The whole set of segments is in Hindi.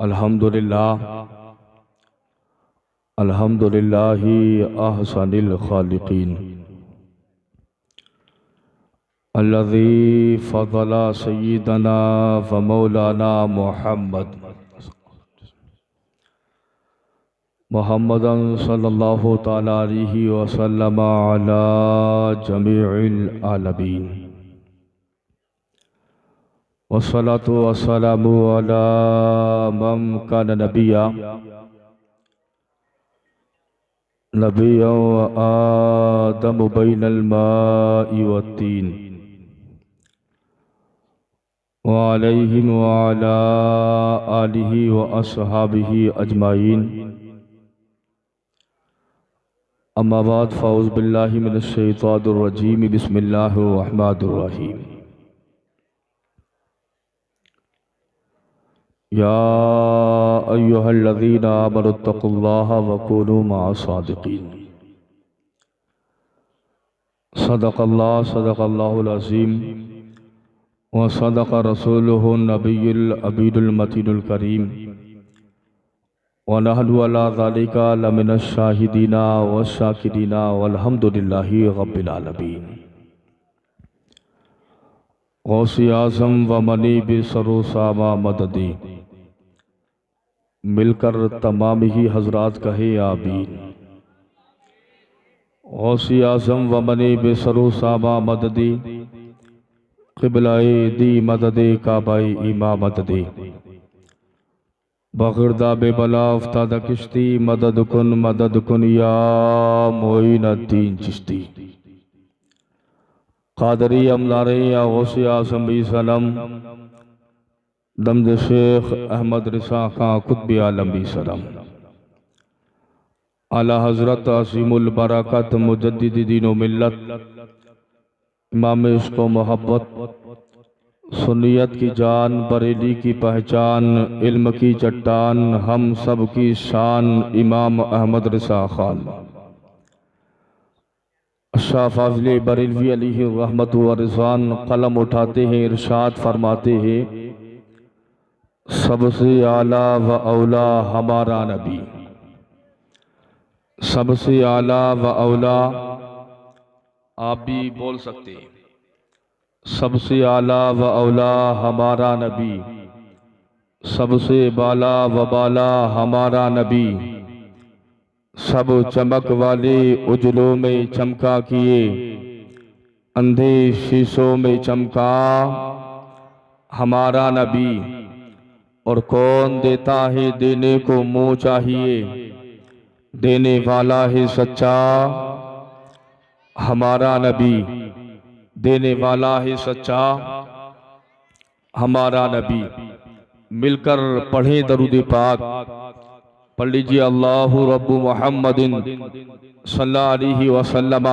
अल्हम्दुलिल्लाह अल्हम्दुलिल्लाहि अहसनिल खालिकीन अल्लज़ी फ़ज़ला सय्यदना व मौलाना मुहम्मदन सल्लल्लाहु तआला अलैहि वसल्लम अला जमीइल आलमीन वस्सलातु वस्सलामु अला मन कान नबिय्यन व आदम बैनल माइ वत्तीन व अलैहि व अला आलिहि व अस्हाबिहि अजमाइन। अम्मा बाद फ़ाउज़ु बिल्लाहि मिनश शैतानिर रजीम। बिस्मिल्लाहिर रहमानिर रहीम। या अय्युहल्लज़ीना आमनुत्तक़ुल्लाहा व कूनू मअस सादिक़ीन। सदक़ल्लाहुल अज़ीम व सदक़ रसूलुहुन नबियुल अमीनुल मतीनुल करीम व नहनु अला ज़ालिका लमिनश शाहिदीना व शाकिरीना वल्हम्दुलिल्लाहि रब्बिल आलमीन। गौसे आज़म व मनीब सरोसामा मददी मिलकर तमाम ही हजरात कहे आमीन। गौसे आज़म व मनीब सरोसामा मददी क़िबलाए दी मददे काबाए इमा मददे बग़िरदा बेबला उफ्तादा किश्ती मदद कुन या मोइनुद्दीन चिश्ती क़ादरी अमलारे या गौसे आज़म भी सलाम दमद शेख अहमद रिसा खां कुतुब आलम भी सलाम आला हज़रत अज़ीमुल बरकत मुजद्दिद दीन व मिल्लत इमाम इश्क़ व मोहब्बत सुन्नियत की जान बरेली की पहचान इल्म की चट्टान हम सब की शान इमाम अहमद रिसा खान शाह फाज़िल बरेलवी अलैहि रहमत व रिज़वान कलम उठाते हैं, इरशाद फरमाते हैं, सबसे आला व औला हमारा नबी। सबसे आला व औला आप भी बोल सकते हैं। सबसे आला व औला हमारा नबी, सबसे बाला व बाला हमारा नबी, सब चमक वाले उजलों में चमका किए, अंधे शीशों में चमका हमारा नबी। और कौन देता है देने को मुँह चाहिए, देने वाला है सच्चा हमारा नबी, देने वाला है सच्चा हमारा नबी। मिलकर पढ़े दरूद पाक, पढ़ लीजिए। अल्लाहु रब्बु मुहम्मदिन सल्लल्लाहु अलैहि वसल्लम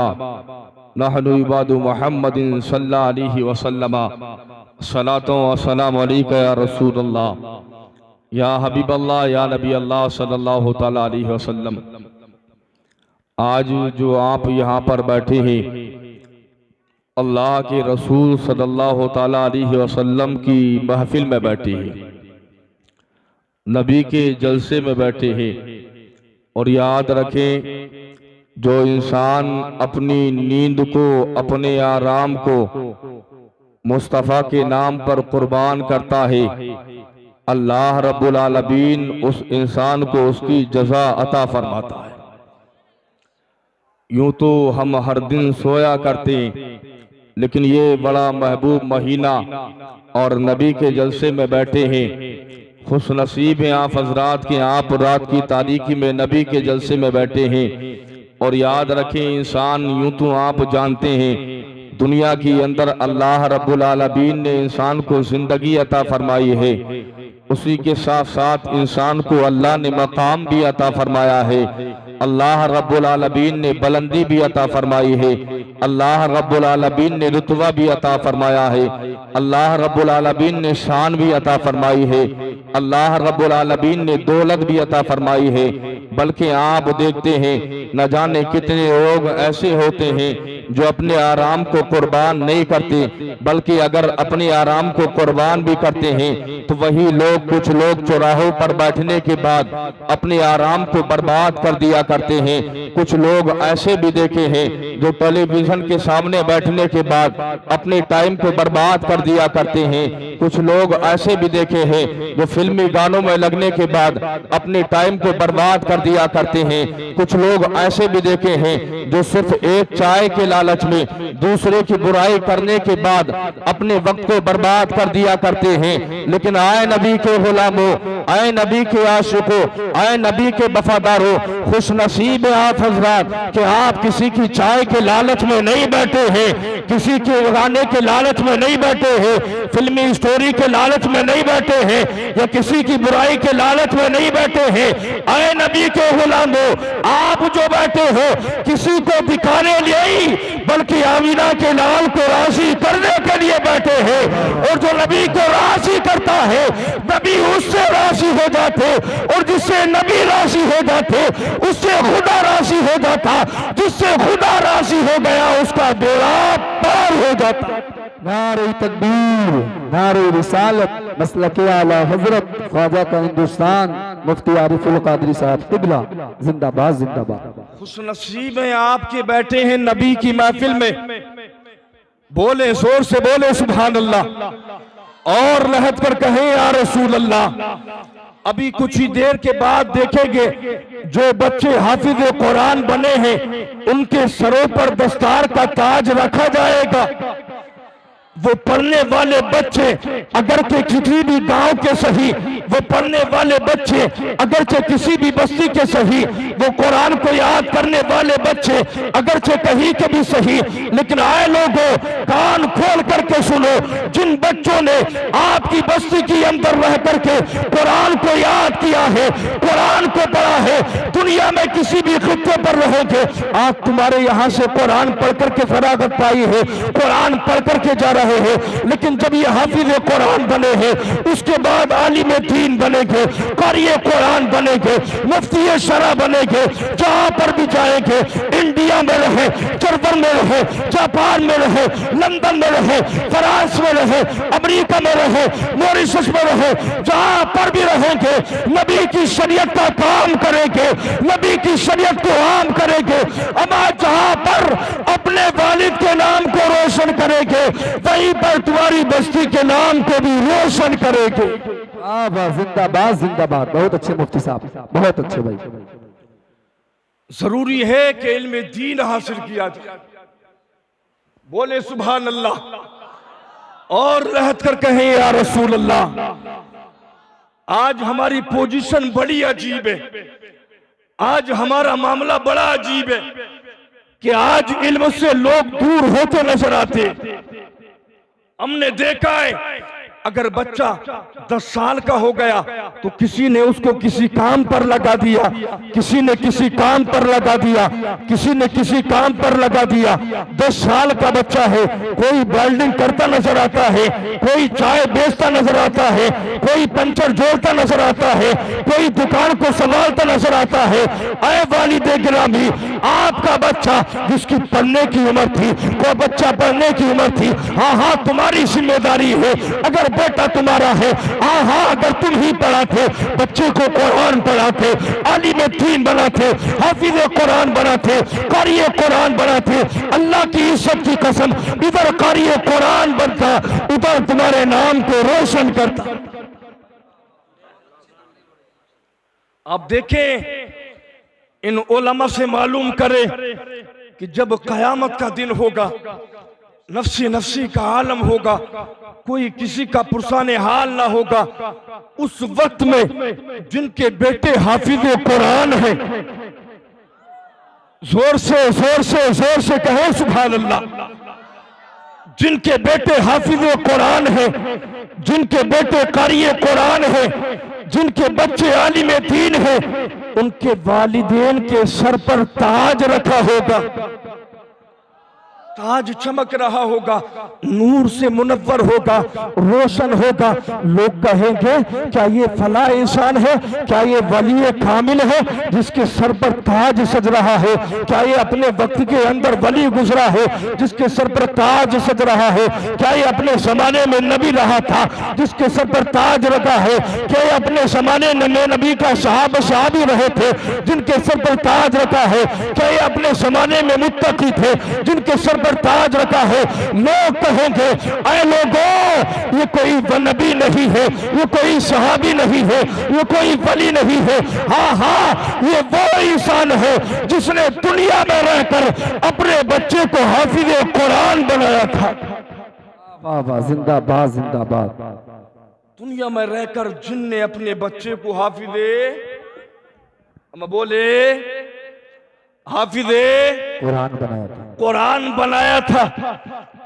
नहनु इबादु मुहम्मदिन सल्लल्लाहु अलैहि वसल्लम सलातो व सलाम अलैका या रसूलल्लाह या हबीबल्लाह या नबी अल्लाह सल्लल्लाहु तआला अलैहि वसल्लम। आज जो आप यहाँ पर बैठे हैं, अल्लाह के रसूल सल्लल्लाहु तआला अलैहि वसल्लम की महफिल में बैठे हैं, नबी के जलसे में बैठे हैं। और याद रखें, जो इंसान अपनी नींद को, अपने आराम को मुस्तफ़ा के नाम पर कुर्बान करता है, अल्लाह रब्बुल आलमीन उस इंसान को उसकी जज़ा अता फरमाता है। यूं तो हम हर दिन सोया करते, लेकिन ये बड़ा महबूब महीना और नबी के जलसे में बैठे हैं। खुश नसीब हैं आप हजरात के, आप रात की तारीकी में नबी के जलसे में बैठे हैं। और याद रखें, इंसान यूं तो आप जानते हैं, दुनिया के अंदर अल्लाह रब्बुल आलमीन ने इंसान को जिंदगी अता फरमाई है, उसी के साथ साथ इंसान को अल्लाह ने मकाम भी अता फरमाया है। अल्लाह रब्बुल आलमीन ने बुलंदी भी अता फरमाई है, अल्लाह रब्बुल आलमीन ने रुतबा भी अता फरमाया है, अल्लाह रब्बुल आलमीन ने शान भी अता फरमाई है, अल्लाह रब्बुल आलमीन ने दौलत भी अता फरमाई है। बल्कि आप देखते हैं, न जाने कितने लोग ऐसे होते हैं जो अपने आराम को कुर्बान नहीं करते, बल्कि अगर अपने आराम को कुर्बान भी करते हैं तो वही लोग, कुछ लोग चौराहों पर बैठने के बाद अपने आराम को बर्बाद कर दिया करते हैं। कुछ लोग ऐसे भी देखे हैं जो टेलीविजन के सामने बैठने के बाद अपने टाइम को बर्बाद कर दिया करते हैं। कुछ लोग ऐसे भी देखे हैं जो फिल्मी गानों में लगने के बाद अपने टाइम को बर्बाद कर दिया करते हैं। कुछ लोग ऐसे भी देखे हैं जो सिर्फ एक चाय के लालच में दूसरे की बुराई करने के बाद अपने वक्त को बर्बाद कर दिया करते हैं। लेकिन आए नबी के गुलामों, आए नबी के आशिकों, आए नबी के वफादारों, खुश नसीब है आप हजरात कि आप किसी की चाय के लालच में नहीं बैठे हैं, किसी के गाने के लालच में नहीं बैठे हैं, फिल्मी स्टोरी के लालच में नहीं बैठे हैं, या किसी की बुराई के लालच में नहीं बैठे हैं। आए नबी के गुलामों, आप जो बैठे हो किसी को दिखाने लिए बल्कि आमीना के लाल को राजी करने के लिए बैठे हैं। और जो नबी को राजी करता है नबी उससे राजी हो जाते, और जिससे नबी राजी हो जाते उससे खुदा राजी हो जाता, जिससे खुदा राजी हो गया उसका बेड़ा पार हो जाता। नारे तकबीर, नारे रिसालत, मसलके आला हजरत ख्वाजा का हिंदुस्तान, मुफ्ती आरिफुल कादरी साहब किबला जिंदाबाद जिंदाबाद। खुश नसीब है आपके बैठे हैं नबी की महफिल में, बोले जोर से बोले सुभान अल्लाह और लहद कर कहें या रसूल अल्लाह। अभी कुछ ही देर के बाद देखेंगे जो बच्चे हाफिज कुरान बने हैं उनके सरों पर दस्तार का ताज रखा जाएगा। वो पढ़ने वाले बच्चे अगरचे किसी भी गांव के सही, वो पढ़ने वाले बच्चे अगरचे किसी भी बस्ती के सही, वो कुरान को याद करने वाले बच्चे अगरचे कहीं के भी सही, लेकिन आए लोगों कान खोल करके सुनो, जिन बच्चों ने आपकी बस्ती के अंदर रह करके कुरान को याद किया है, कुरान को पढ़ा है, दुनिया में किसी भी खित्ते पर रहेंगे, आज तुम्हारे यहाँ से कुरान पढ़ करके फरागत पाई है, कुरान पढ़ करके जा रहे हैं, लेकिन जब ये हाफिज कुरान बने हैं उसके बाद आलिम दीन बनेंगे, कारी कुरान बनेंगे, मुफ्ती शरा बनेंगे, जहां पर भी जाएंगे, इंडिया में रहे, जर्मन में रहे, जापान में रहे, लंदन में रहे, फ्रांस में रहे, अमेरिका में रहे, मॉरिशस में रहे, जहां पर भी रहेंगे नबी की शरीयत का काम करेंगे, नबी की शरीयत को आम करेंगे। अमा जहां पर अपने वालिद के नाम को रोशन करेंगे वहीं पर तुम्हारी बस्ती के नाम को भी रोशन करेंगे। जिंदाबाद जिंदाबाद। बहुत अच्छे मुफ्ती साहब, बहुत अच्छे भाई। जरूरी है कि इल्म दीन हासिल किया जाए, बोले सुभान अल्लाह और रहत कर कहें या रसूल अल्लाह। आज हमारी पोजीशन बड़ी अजीब है, आज हमारा मामला बड़ा अजीब है कि आज इल्म से लोग दूर होते नजर आते। हमने देखा है अगर बच्चा 10 साल का हो गया तो किसी ने उसको किसी काम पर लगा दिया, किसी ने किसी काम पर लगा दिया, किसी ने किसी काम पर लगा दिया। 10 साल का बच्चा है, कोई वेल्डिंग करता नजर आता है, कोई चाय बेचता नजर आता है, कोई पंचर जोड़ता नजर आता है, कोई दुकान को संभालता नजर आता है। ऐ वालिदे गिरामी, आपका बच्चा जिसकी पढ़ने की उम्र थी, वो बच्चा पढ़ने की उम्र थी, हाँ हाँ तुम्हारी जिम्मेदारी है। अगर बेटा तुम्हारा है, हाँ हाँ अगर तुम ही पढ़ाते, बच्चे को कुरान पढ़ाते, आलिम दीन बनाते, हाफिज कुरान बनाते, कारी कुरान बनाते, अल्लाह की इज्जत की कसम इधर कारी कुरान बनता, उधर तुम्हारे नाम को रोशन करता। आप देखें इन उलमा से मालूम करें कि जब कयामत का दिन होगा, नफ्सी नफ्सी का आलम होगा, कोई किसी का पुरसाने हाल ना होगा, उस वक्त में जिनके बेटे हाफिज कुरान है, जोर से जोर से जोर से कहे सुभान अल्लाह। जिनके बेटे हाफिज कुरान है, जिनके बेटे कारी कुरान है, जिनके बच्चे आलिम दीन है, उनके वालिदैन के सर पर ताज रखा होगा, ताज चमक रहा होगा, नूर से मुनव्वर होगा, रोशन होगा। लोग कहेंगे क्या ये फला इंसान है, क्या ये वली कामिल है जिसके सर पर ताज सज रहा है, क्या ये अपने वक्त के अंदर वली गुजरा है जिसके सर पर ताज सज रहा है, क्या ये अपने जमाने में नबी रहा था जिसके सर पर ताज रखा है, क्या ये अपने जमाने में नबी का सहाबी रहे थे जिनके सर पर ताज रखा है, क्या ये अपने जमाने में मुत्तकी थे जिनके सर पर ताज रखा है। लोग कहेंगे ऐ लोगों, ये कोई नबी नहीं है, ये कोई सहाबी नहीं है, ये कोई वली नहीं है। हाँ हाँ, ये वो इंसान है जिसने दुनिया में रहकर अपने बच्चे को हाफिज कुरान बनाया था। वाह वाह, जिंदाबाद जिंदाबाद। दुनिया में रहकर जिनने अपने बच्चे को हाफिजे, हम बोले हाफिजे कुरान बनाया था।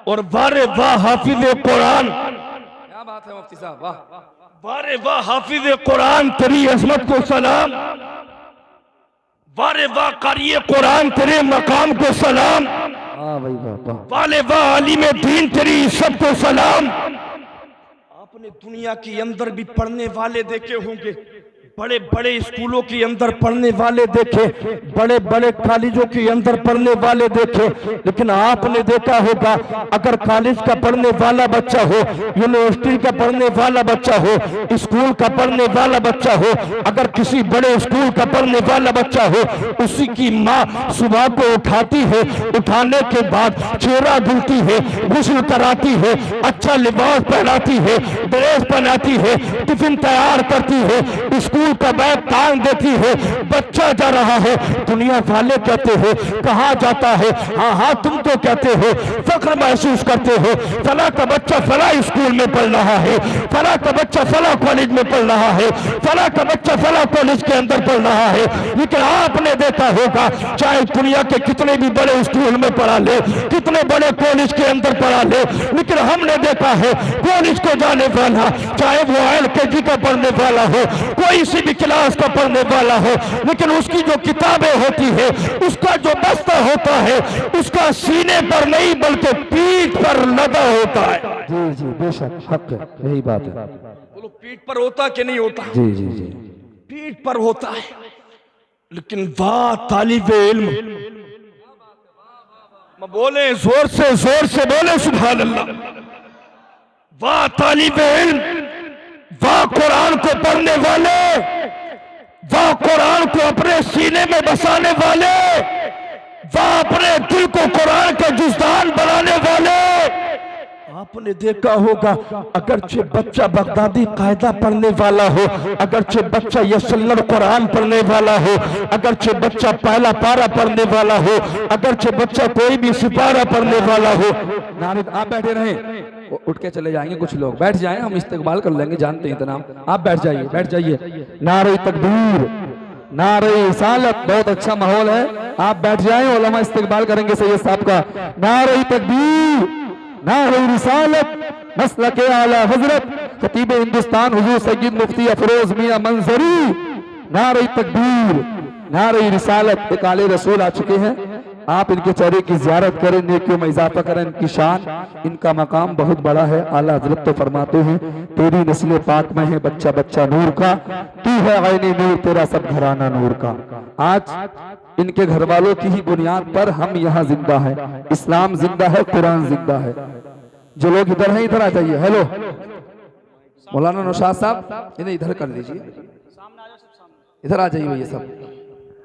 और वारे वाह हाफिजे कुरान, क्या बात है मुफ्ती साहब, वाह। वारे वाह हाफिजे कुरान, तेरी अजमत को सलाम। वारे वाह कारिए कुरान, तेरे मकाम को सलाम। भाई वाह। वाले वाह आलिम दीन, तेरी इज्जत को सलाम। आपने दुनिया के अंदर भी पढ़ने वाले देखे होंगे, बड़े बड़े स्कूलों के अंदर पढ़ने वाले देखे, बड़े बड़े कॉलेजों के अंदर पढ़ने वाले देखे, लेकिन आपने देखा होगा अगर कॉलेज का पढ़ने वाला बच्चा हो, यूनिवर्सिटी का पढ़ने वाला बच्चा हो, स्कूल का पढ़ने वाला बच्चा हो, अगर किसी बड़े स्कूल का पढ़ने वाला बच्चा हो, उसी की माँ सुबह को उठाती है, उठाने के बाद चेहरा धुलती है, गुस्ल कराती है, अच्छा लिबास पहनाती है, ड्रेस पहनाती है, टिफिन तैयार करती है, स्कूल का बैग टांग देती है, बच्चा जा रहा है। दुनिया वाले कहते हैं कहाँ जाता है, हाँ हाँ तुम तो कहते हो, फख्र महसूस करते हो, फला का बच्चा फला स्कूल में पढ़ रहा है, फला का बच्चा फला कॉलेज में पढ़ रहा है, फला का बच्चा फला कॉलेज के अंदर पढ़ रहा है। लेकिन आपने देखा होगा चाहे दुनिया के कितने भी बड़े स्कूल में पढ़ा ले, कितने बड़े कॉलेज के अंदर पढ़ा ले, लेकिन हमने देखा है कॉलेज को जाने वाला, चाहे वो LKG का पढ़ने वाला हो, कोई सी भी क्लास का पढ़ने वाला हो, लेकिन उसकी जो किताबें होती है, उसका जो बस्ता होता है, उसका सीने पर नहीं बल्कि पीठ पर लगा होता है। जी जी बेशक, हक है, यही बात है। बोलो पीठ पर होता कि नहीं होता? जी जी जी, पीठ पर होता है। लेकिन वाह तालिबे इल्म, बोले जोर से बोले सुभान अल्लाह। वाह तालिबे इल्म, वाह कुरान को पढ़ने वाले, वाह कुरान को अपने सीने में बसाने वाले, वाह अपने दिल को कुरान का जुज़दान बनाने वाले। आपने देखा होगा अगरचे बच्चा बगदादी कायदा पढ़ने वाला हो, अगरचे बच्चा यसल्लल कुरान पढ़ने वाला हो, अगरचे बच्चा पहला पारा पढ़ने वाला हो, अगरचे बच्चा कोई भी सिपारा पढ़ने वाला हो। नारिद आप बैठे रहें, उठ के चले जाएंगे कुछ लोग, बैठ जाएं, हम इस्तेकबाल कर लेंगे, जानते हैं इतना। आप बैठ जाइए। नारे तकबीर, नारे रिसालत, बहुत अच्छा माहौल है, आप बैठ जाएं, उलमा इस्तेकबाल करेंगे सैयद साहब का। नारे तकबीर, नारे रिसालत, मसलके आला हजरत खतीब हिंदुस्तान हुजूर सैयद मुफ्ती अफरोज मियां मंजरी। नारे तकबीर, नारे रिसालत। एक आले रसूल आ चुके हैं, आप इनके चेहरे की ज़ियारत करें, नेकियों में इजाफा करें, इनकी शान, इनका मकाम बहुत बड़ा है। आला हजरत तो फरमाते हैं तेरी नस्ल पाक में है बच्चा बच्चा नूर का, तू है ऐने नूर, तेरा सब घराना नूर का। आज इनके घर वालों की ही बुनियाद पर हम यहाँ जिंदा है, इस्लाम जिंदा है, कुरान जिंदा है। जो लोग इधर हैं इधर आ जाइए। हेलो मौलाना नौशाद साहब, इन्हें इधर कर लीजिए, इधर आ जाइए, ये सब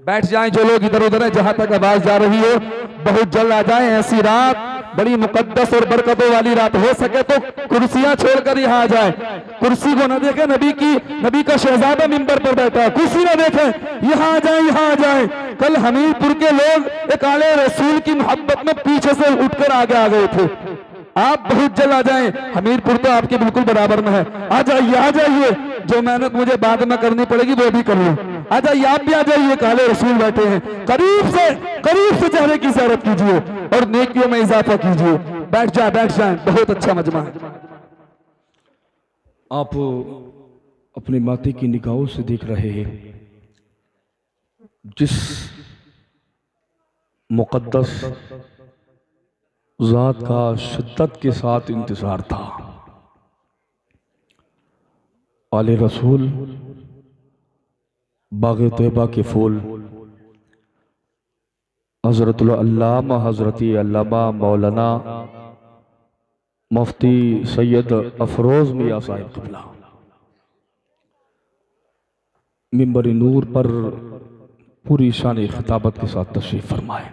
बैठ जाएं। जो लोग इधर उधर हैं, जहां तक आवाज जा रही हो बहुत जल्द आ जाएं। ऐसी रात बड़ी मुकद्दस और बरकतों वाली रात, हो सके तो कुर्सियां छोड़कर यहाँ आ जाएं। कुर्सी को न देखें, नबी का शहजादा मिंबर पर बैठा है, कुर्सी न देखें, यहाँ आ जाएं। कल हमीरपुर के लोग एक आले रसूल की मोहब्बत में पीछे से उठकर आगे आ गए थे। आप बहुत जल्द आ जाएं, हमीरपुर तो आपके बिल्कुल बराबर में है। आ जाइए, जो मेहनत मुझे बाद में करनी पड़ेगी वो भी कर लूं। आ जाइए, आप भी आ जाइए, काले रसूल बैठे हैं, करीब से चेहरे की ज़ियारत कीजिए और नेकियों में इजाफा कीजिए। बैठ जाएं, बहुत अच्छा मजमा है। आप अपने माते की निगाहों से देख रहे हैं जिस मुकद्दस ज़ात का शिद्दत के साथ इंतज़ार था। आले रसूल, बाग़े तैयबा के फूल, हज़रतुल अल्लामा हज़रती अल्लामा मौलाना मुफ्ती सैयद अफरोज़ मियां साहिब क़िबला मिंबर नूर पर पूरी शान खिताबत के साथ तशरीफ़ फरमाए।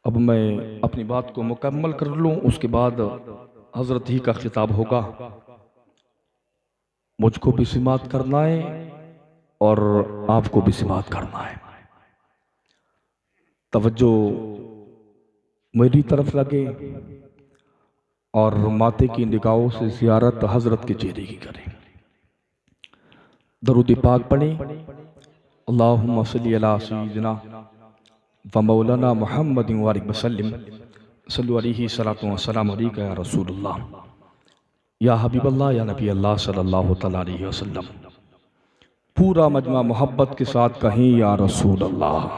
अब मैं अपनी बात को मुकम्मल कर लूँ, उसके बाद हज़रत ही का खिताब होगा। मुझको भी सिमात करना है और आपको भी सिमात करना है। तवज्जो मेरी तरफ लगे और माथे की निगाहों से ज़ियारत हज़रत के चेहरे की करें। दरूद पाक पढ़ें। अल्लाहुम्मा सल्ली अला सय्यिदिना व मौलाना मुहम्मद वसल्लम सल्लु अलैहि सलातु व सलाम अलैका या रसूलुल्लाह या हबीबल्लाह या नबी अल्लाह सल्लल्लाहु तआला अलैहि वसल्लम। पूरा मजमा मोहब्बत के साथ कहीं या रसूल अल्लाह।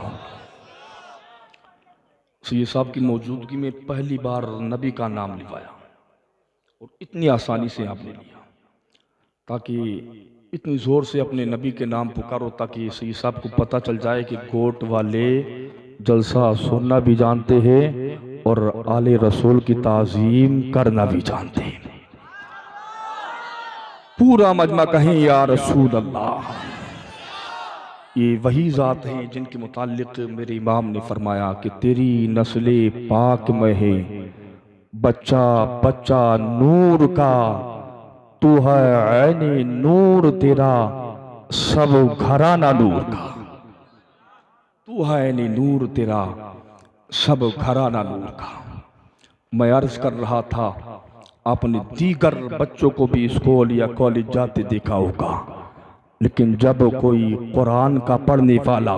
सैयद साहब की मौजूदगी में पहली बार नबी का नाम लिवाया और इतनी आसानी से आपने लिया, ताकि इतनी ज़ोर से अपने नबी के नाम पुकारो ताकि सैयद साहब को पता चल जाए कि गोट वाले जलसा सुनना भी जानते हैं और आले रसूल की ताज़ीम करना भी जानते हैं। पूरा मजमा कहें या रसूल अल्लाह। ये वही ज़ात हैं जिनके मुताल्लिक मेरे इमाम ने फरमाया कि तेरी नस्ले पाक में है बच्चा बच्चा नूर का, तू है ऐनी नूर तेरा सब घराना नूर का। तू है ऐनी नूर तेरा सब घराना नूर का। मैं अर्ज कर रहा था, आपने दीगर बच्चों को भी स्कूल या कॉलेज जाते देखा होगा, लेकिन जब कोई कुरान का पढ़ने वाला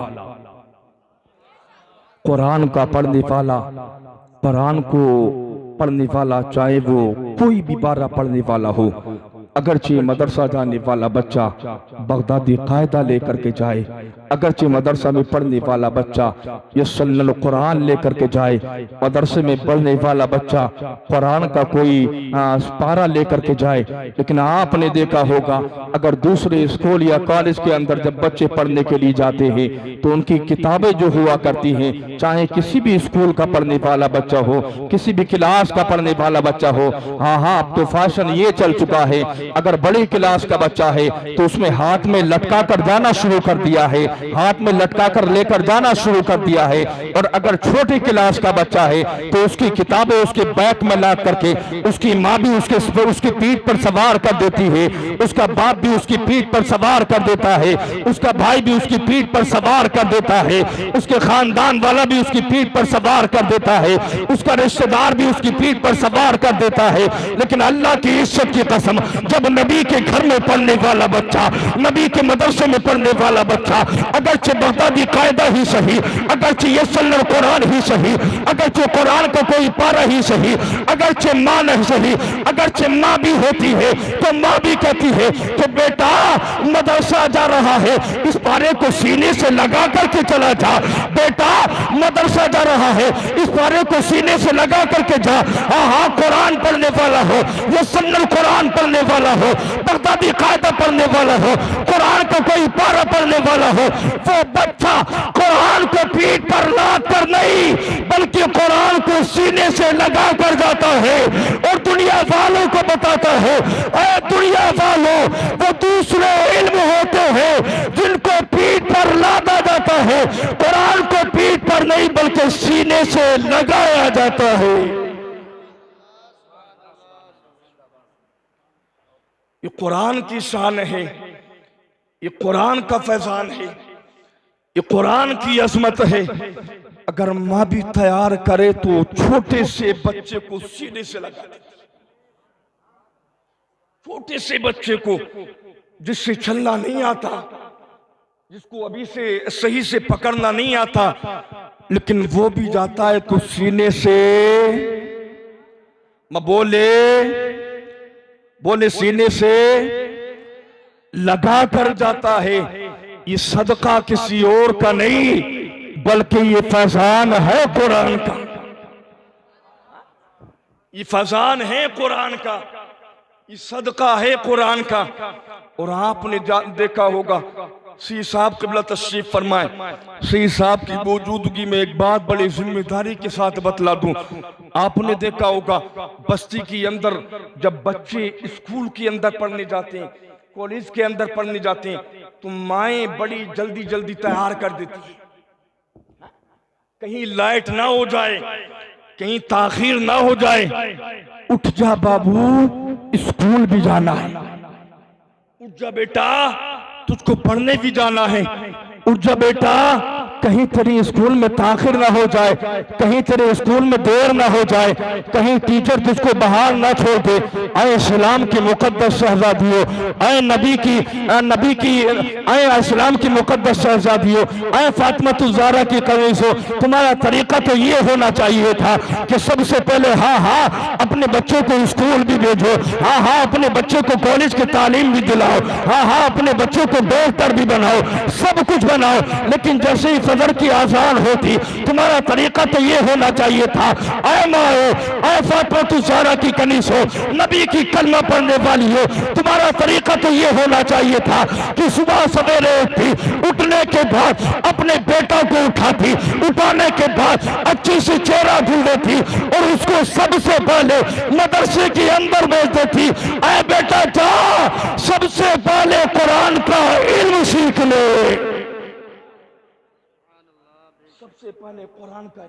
कुरान को पढ़ने वाला, चाहे वो कोई भी बारह पढ़ने वाला हो, अगरचे मदरसा जाने वाला बच्चा बगदादी कायदा लेकर के जाए, अगरचे मदरसा में पढ़ने वाला बच्चा यस्सल्लुल कुरान लेकर के जाए, मदरसे में पढ़ने वाला बच्चा कुरान का कोई पारा लेकर के जाए, लेकिन आपने देखा होगा अगर दूसरे स्कूल या कॉलेज के अंदर जब बच्चे पढ़ने के लिए जाते हैं तो उनकी किताबें जो हुआ करती हैं, चाहे किसी भी स्कूल का पढ़ने वाला बच्चा हो, किसी भी क्लास का पढ़ने वाला बच्चा हो, हाँ अब तो फैशन ये चल चुका है, अगर बड़ी क्लास का बच्चा है तो उसमें हाथ में लटका कर जाना शुरू कर दिया है, हाथ में लटका कर लेकर जाना शुरू कर दिया है। और अगर छोटी क्लास का बच्चा है तो उसकी किताबें उसके बैग में ला करके उसकी माँ भी उसकी पीठ पर सवार कर देती है, उसका बाप भी उसकी पीठ पर सवार कर देता है, उसका भाई भी उसकी पीठ पर सवार कर देता है, उसके खानदान वाला भी उसकी पीठ पर सवार कर देता है, उसका रिश्तेदार भी उसकी पीठ पर सवार कर देता है। लेकिन अल्लाह की इज्जत की कसम, जब नबी के घर में पढ़ने वाला बच्चा, नबी के मदरसे में पढ़ने वाला बच्चा, अगरचे बगदादी कायदा ही सही, अगरचे यस्सल्लुल कुरान ही सही, अगरचे कुरान का कोई पारा ही सही, अगरचे माँ नहीं सही, अगरचे माँ भी होती है तो माँ भी कहती है कि बेटा मदरसा जा रहा है, इस पारे को सीने से लगा करके चला जा, बेटा मदरसा जा रहा है, इस पारे को सीने से लगा करके जा। हाँ कुरान पढ़ने वाला हो, यस्सल्लुल कुरान पढ़ने वाला हो, बगदादी कायदा पढ़ने वाला हो, कुरान का कोई पारा पढ़ने वाला हो, वो बच्चा कुरान को पीठ पर लाद कर नहीं बल्कि कुरान को सीने से लगा कर जाता है और दुनिया वालों को बताता है, ऐ दुनिया वालों, वो दूसरे इल्म होते हैं जिनको पीठ पर लादा जाता है, कुरान को पीठ पर नहीं बल्कि सीने से लगाया जाता है। ये कुरान की शान है, ये कुरान का फैजान है, ये कुरान की अजमत है। अगर माँ भी तैयार करे तो छोटे से बच्चे को सीने से लगा दे, छोटे से बच्चे को जिससे चलना नहीं आता, जिसको अभी से सही से पकड़ना नहीं आता, लेकिन वो भी जाता है तो सीने से बोले सीने से लगा कर जाता है। ये सदका किसी और का नहीं, बल्कि ये फैजान है कुरान का। ये फैजान है कुरान का, ये सदका है कुरान का। और आपने देखा होगा, सी साहब क़िबला तशरीफ फरमाए, सी साहब की मौजूदगी में एक बात बड़ी जिम्मेदारी के साथ बतला दूं। आपने देखा होगा बस्ती के अंदर जब बच्चे स्कूल के अंदर पढ़ने जाते हैं, कॉलेज के अंदर पढ़ने जाते हैं, तो माएँ बड़ी जल्दी जल्दी तैयार कर देती है, कहीं लाइट ना हो जाए, कहीं ताखीर ना हो जाए। उठ जा बाबू, स्कूल भी जाना है। उठ जा बेटा, तुझको पढ़ने भी जाना है। उठ जा बेटा, कहीं तेरी स्कूल में ताखिर ना हो जाए, कहीं तेरे स्कूल में देर ना हो जाए, कहीं टीचर तुझको बाहर ना छोड़ दे। आए इस्लाम की मुकद्दस शहजादियों, आए नबी की आए इस्लाम की मुकद्दस शहजादियों, आए फातिमातुज़ ज़हरा की कनीज़ों, तुम्हारा तरीका तो ये होना चाहिए था कि सबसे पहले हाँ अपने बच्चों को स्कूल भी भेजो, हाँ अपने बच्चों को कॉलेज की तालीम भी दिलाओ, हाँ अपने बच्चों को डॉक्टर भी बनाओ, सब कुछ बनाओ। लेकिन जैसे ही फजर की आजान होती, तुम्हारा तरीका तो ये होना चाहिए था, ऐ माओ, ऐ फातिमातुज़ ज़हरा की कनीज़ो, नबी की कलमा पढ़ने वाली हो, तुम्हारा तरीका तो ये होना चाहिए था कि सुबह सवेरे उठती, उठने के बाद अपने बेटा को उठाती, उठाने के बाद अच्छी सी चेहरा धुल देती और उसको सबसे पहले मदरसे के अंदर भेज देती। ऐ बेटा जा, सबसे पहले कुरान का इल्म सीख ले। सबसे पहले कुरान का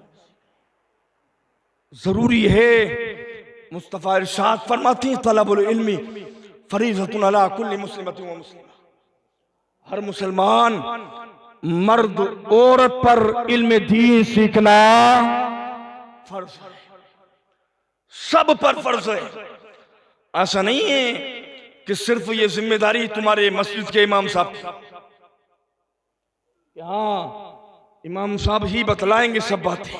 जरूरी है। मुस्तफा इरशाद फरमाती हैं, तलबुल इल्मी फरीज़तुन अला कुल्ली मुस्लिमतिन व मुस्लिमा। हर मुसलमान मर्द औरत पर इल्म दीन सीखना फर्ज है, सब पर फर्ज है। ऐसा नहीं है कि सिर्फ ये जिम्मेदारी तुम्हारे मस्जिद के इमाम साहब की। हाँ, इमाम साहब ही बतलाएंगे सब बातें।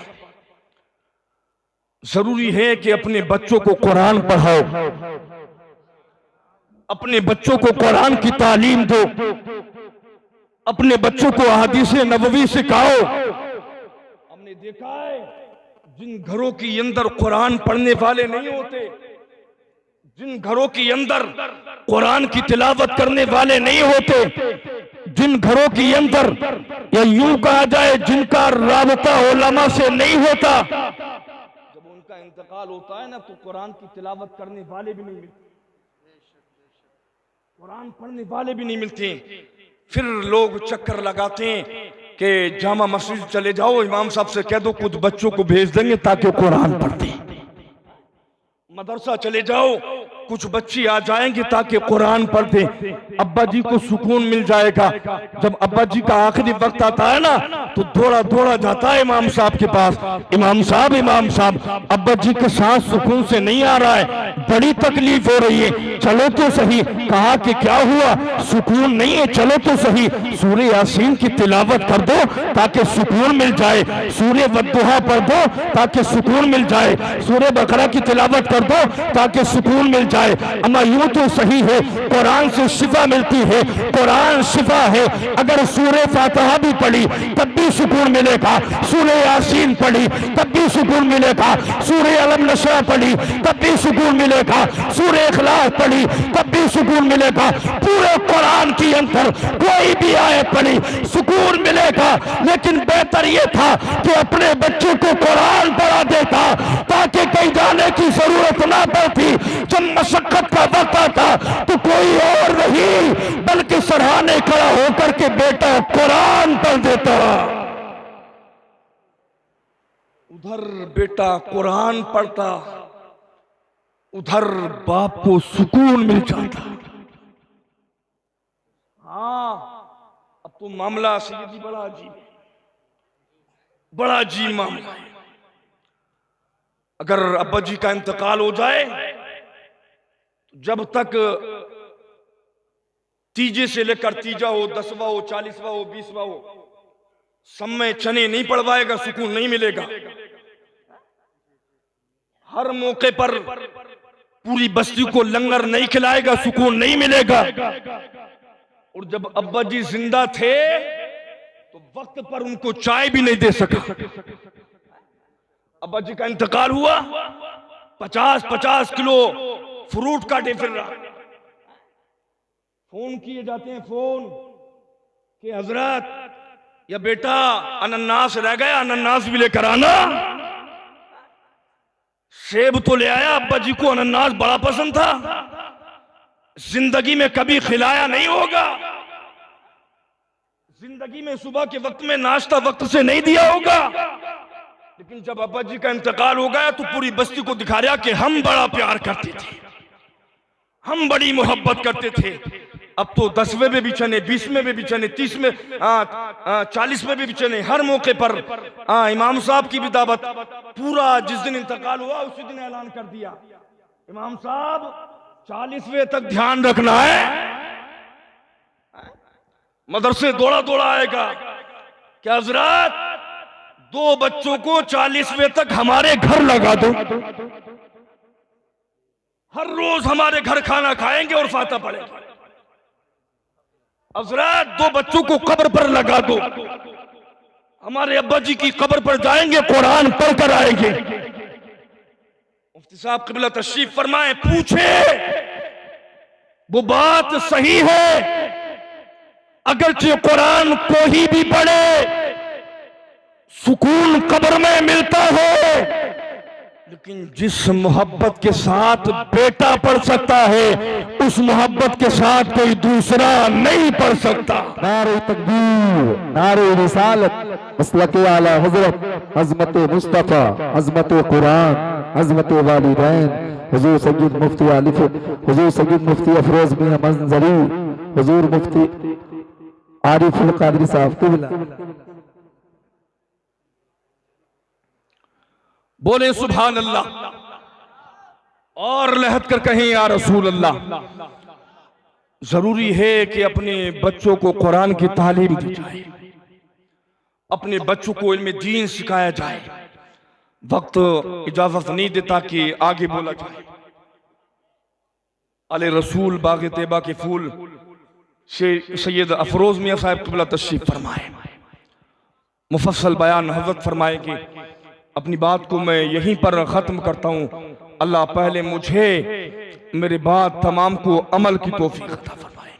जरूरी है कि अपने बच्चों को कुरान पढ़ाओ, अपने बच्चों को कुरान की तालीम दो, अपने बच्चों को हदीस नबवी सिखाओ। हमने देखा है जिन घरों के अंदर कुरान पढ़ने वाले नहीं होते, जिन घरों के अंदर कुरान की तिलावत करने वाले नहीं होते, जिन घरों के अंदर या यूं कहा जाए जिनका राबता उलमा से नहीं होता, जब उनका इंतकाल होता है ना, तो कुरान की तिलावत करने वाले भी नहीं मिलते, कुरान पढ़ने वाले भी नहीं मिलते। फिर लोग चक्कर लगाते हैं कि जामा मस्जिद चले जाओ, इमाम साहब से कह दो कुछ बच्चों को भेज देंगे ताकि कुरान पढ़ते। मदरसा चले जाओ, कुछ बच्ची आ जाएंगे ताकि कुरान पढ़ते। अब्बा जी को सुकून मिल जाएगा। जब अब्बा जी का आखिरी वक्त आता है ना, तो दौड़ा दौड़ा जाता है इमाम साहब के पास, इमाम साहब अब्बा जी के साथ सुकून से नहीं आ रहा है, बड़ी तकलीफ हो रही है, चलो तो सही। कहा कि क्या हुआ, सुकून नहीं है, चलो तो सही, सूरह यासीन की तिलावत कर दो ताकि सुकून मिल जाए, सूरह वद्दुहा पढ़ दो ताकि सुकून मिल जाए, सूरह बकरा की तिलावत कर दो ताकि सुकून मिल जाए। अम्मा यूं तो सही है, कुरान से शिफा मिलती है, कुरान शिफा है। अगर सूरह फातिहा भी पढ़ी तब भी सुकून मिलेगा, सूरह यासीन पढ़ी तब भी सुकून मिलेगा, सूरह अलम नशरा पढ़ी तब भी सुकून मिलेगा, सूरह इखलास पढ़ी तब भी सुकून मिलेगा। पूरे कुरान के अंदर कोई भी आयत पढ़ी सुकून मिलेगा। लेकिन बेहतर यह था कि अपने बच्चों को कुरान पढ़ा देता ताकि कहीं जाने की जरूरत ना पड़ती। जब मशक्कत का वक्त आता तो कोई और नहीं बल्कि सराहने खड़ा होकर के बेटा कुरान पढ़ देता। उधर बेटा कुरान पढ़ता, उधर बाप को सुकून मिल जाता। हाँ, अब तो मामला सैयदी बड़ा अजीब मामला है। अगर अब्बा जी का इंतकाल हो जाए, जब तक तीजे से लेकर तीजा हो, 10वां हो, 40वां हो, 20वां हो, समय चने नहीं पड़वाएगा, सुकून नहीं मिलेगा। हर मौके पर पूरी बस्ती को लंगर नहीं खिलाएगा, सुकून नहीं मिलेगा। और जब अब्बा जी जिंदा थे तो वक्त पर उनको चाय भी नहीं दे सका। अब्बा जी का इंतकाल हुआ, 50-50 किलो फ्रूट काटे फिर रहा। फोन किए जाते हैं, फोन कि हजरत या बेटा अनन्नास रह गया, अनन्नास भी लेकर आना। सेब तो ले आया, अब्बा जी को अनन्नास बड़ा पसंद था। जिंदगी में कभी खिलाया नहीं होगा, जिंदगी में सुबह के वक्त में नाश्ता वक्त से नहीं दिया होगा, लेकिन जब अब्बा जी का इंतकाल हो गया तो पूरी बस्ती को दिखा रहा कि हम बड़ा प्यार करते थे, हम बड़ी मोहब्बत करते थे। अब तो 10वें में भी चने, 20वें में भी चने, 30 में 40 में भी चने, हर मौके पर इमाम साहब की भी दावत। पूरा जिस दिन इंतकाल हुआ उसी दिन ऐलान कर दिया, इमाम साहब 40वें तक ध्यान रखना है। मदरसे दौड़ा दौड़ा आएगा क्या हजरत 2 बच्चों को 40वें तक हमारे घर लगा दो, हर रोज हमारे घर खाना खाएंगे और फाता पढ़ेंगे। हजरत 2 बच्चों को कब्र पर लगा दो, हमारे अब्बा जी की कब्र पर जाएंगे, कुरान पढ़ कर आएंगे। मुफ्ती साहब क़िबला तशरीफ फरमाए, पूछे वो बात सही है, अगरचे कुरान को ही भी पढ़े सुकून कब्र में मिलता है, लेकिन जिस मोहब्बत के साथ बेटा पढ़ सकता है उस मोहब्बत के साथ कोई दूसरा नहीं पढ़ सकता। नारे तकबीर, नारे रिसालत, मसलक आला हजरत, अजमत मुस्तफा, अजमत कुरान, अजमत वालिदैन, हुजूर सय्यद मुफ्ती आलिफ, हुजूर सय्यद मुफ्ती अफरोज मियां मंजरी, हुजूर मुफ्ती आरिफुल कादरी साहब क़िबला। बोले सुभान अल्लाह और लहद कर कहें या रसूल अल्लाह। जरूरी है कि अपने बच्चों को कुरान की तालीम दी जाए, अपने बच्चों को इल्म दीन सिखाया जाए। वक्त इजाजत नहीं देता कि आगे बोला जाए। अले रसूल बाग तैयबा के फूल सैयद अफरोज मियां साहब क़िबला तशरीफ फरमाए, मुफस्सल बयान हजरत फरमाए कि अपनी बात को मैं यहीं पर खत्म करता हूं। अल्लाह पहले मुझे मेरे बाद तमाम को अमल की तौफीक अता फरमाए।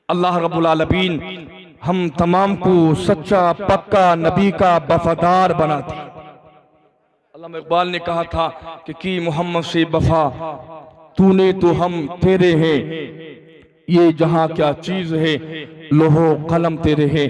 अल्लाह रब्बुल आलमीन हम तमाम को सच्चा पक्का नबी का वफादार बना दे। अल्लामा इकबाल ने कहा था कि की मोहम्मद से वफा तूने तो हम तेरे हैं, ये जहां क्या चीज है लोहो कलम तेरे है।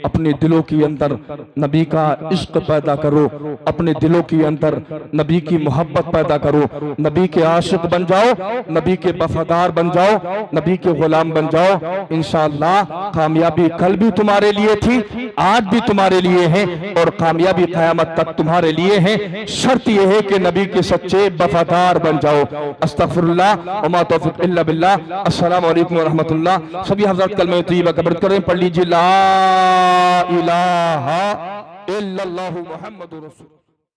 अपने दिलों के अंदर नबी का इश्क पैदा करो, अपने दिलों के अंदर नबी की मोहब्बत पैदा करो, नबी के आशिक बन जाओ, नबी के वफादार बन जाओ, नबी के गुलाम बन जाओ। इंशाअल्लाह कामयाबी कल भी तुम्हारे लिए थी, आज भी तुम्हारे लिए है और कामयाबी क़यामत तक तुम्हारे लिए है। शर्त यह है कि नबी के सच्चे वफादार बन जाओ। अस्तगफिरुल्लाह व मा तौफीक इल्ला बिल्लाह। अस्सलामु अलैकुम व रहमतुल्लाह। सभी हज़रात कलमे तय्यबा कबूल करें, पढ़ लीजिए ला इलाहा इल्लल्लाहु मुहम्मदुर रसूल।